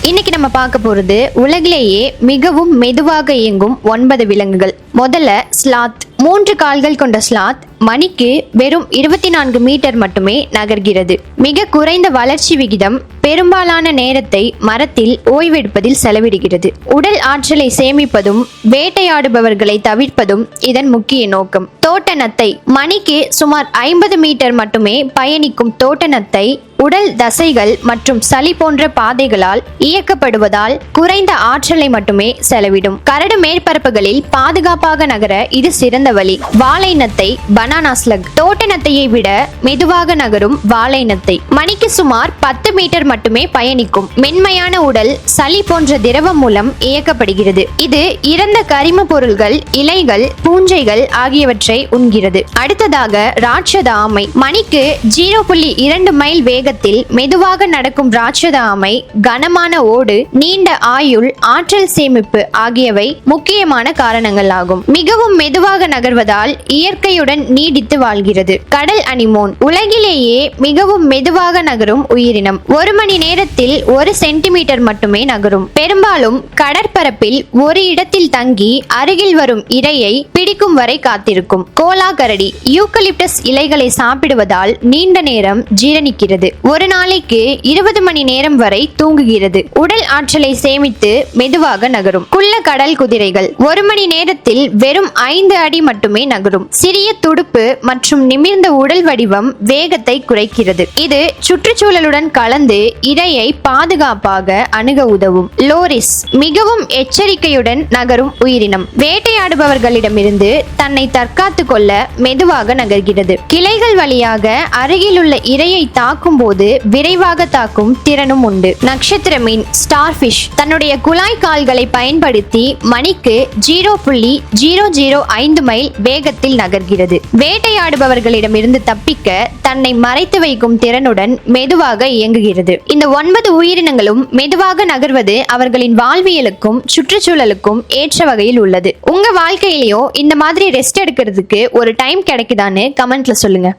இன்னைக்கு நம்ம பார்க்க போறது உலகிலேயே மிகவும் மெதுவாக இயங்கும் 9 விலங்குகள். முதல்ல ஸ்லாத். 3 கால்கள் கொண்ட ஸ்லாத் மணிக்கு வெறும் 24 மீட்டர் மட்டுமே நகர்கிறது. மிக குறைந்த வளர்ச்சி விகிதம் பெரும்பாலான நேரத்தை மரத்தில் ஓய்வெடுப்பதில் செலவிடுகிறது. உடல் ஆற்றலை சேமிப்பதும் வேட்டையாடுபவர்களை தவிர்ப்பதும் இதன் முக்கிய நோக்கம். தோட்ட நத்தை. மணிக்கு சுமார் 50 மீட்டர் மட்டுமே பயணிக்கும் தோட்ட நத்தை உடல் தசைகள் மற்றும் சளி போன்ற பாதைகளால் இயக்கப்படுவதால் குறைந்த ஆற்றலை மட்டுமே செலவிடும். கரடு மேற்பரப்புகளில் பாதுகாப்பாக நகர இது சிறந்த வழி. வாழை நத்தை பனானா ஸ்லக். தோட்ட நத்தையை விட மெதுவாக நகரும் வாழை நத்தை மணிக்கு சுமார் 10 மீட்டர் மட்டுமே பயணிக்கும். மென்மையான உடல் சளி போன்ற திரவம் மூலம் இயக்கப்படுகிறது. இது இறந்த கரிம பொருள்கள், இலைகள், பூஞ்சைகள் ஆகியவற்றை உண்கிறது. அடுத்ததாக ராட்சத ஆமை. மணிக்கு 0.2 மைல் வேகத்தில் மெதுவாக நடக்கும் ராட்சத ஆமை கனமான ஓடு, நீண்ட ஆயுள், ஆற்றல் சேமிப்பு ஆகியவை முக்கியமான காரணங்கள் ஆகும். மிகவும் மெதுவாக நகர்வதால் இயற்கையுடன் நீடித்து வாழ்கிறது. கடல் அனிமோன். உலகிலேயே மிகவும் மெதுவாக நகரும் உயிரினம். 1 மணி நேரத்தில் 1 சென்டிமீட்டர் மட்டுமே நகரும். பெரும்பாலும் கடற்பரப்பில் ஒரு இடத்தில் தங்கி அருகில் வரும் இரையை பிடிக்கும் வரை காத்திருக்கும். கோலா கரடி. யூக்கலிப்டஸ் இலைகளை சாப்பிடுவதால் நீண்ட நேரம் ஜீரணிக்கிறது. ஒரு நாளைக்கு 20 மணி நேரம் வரை தூங்குகிறது. உடல் ஆற்றலை சேமித்து மெதுவாக நகரும். குள்ள கடல் குதிரைகள். 1 மணி நேரத்தில் வெறும் 5 அடி மட்டுமே நகரும். சிறிய துடுப்பு மற்றும் நிமிர்ந்த உடல் வடிவம் வேகத்தை குறைக்கிறது. இது சுற்றுச்சூழலுடன் கலந்து இரையை பாதுகாப்பாக அணுக உதவும். லோரிஸ். மிகவும் எச்சரிக்கையுடன் நகரும் உயிரினம். வேட்டையாடுபவர்களிடமிருந்து தன்னை தற்காத்துக் கொள்ள மெதுவாக நகர்கிறது. கிளைகள் வழியாக அருகிலுள்ள இரையை தாக்கும் போது விரைவாக தாக்கும் திறனும் உண்டு. நட்சத்திர மீன் ஸ்டார்ஃபிஷ் தன்னுடைய குழாய் கால்களை பயன்படுத்தி மணிக்கு 0.005 மைல் வேகத்தில் நகர்கிறது. வேட்டையாடுபவர்களிடமிருந்து தப்பிக்க தன்னை மறைத்து வைக்கும் திறனுடன் மெதுவாக இயங்குகிறது. இந்த 9 உயிரினங்களும் மெதுவாக நகர்வது அவர்களின் வாழ்வியலுக்கும் சுற்றுச்சூழலுக்கும் ஏற்ற வகையில் உள்ளது. உங்க வாழ்க்கையிலேயோ இந்த மாதிரி ரெஸ்ட் எடுக்கிறதுக்கு ஒரு டைம் கிடைக்குதான்னு கமெண்ட்ல சொல்லுங்க.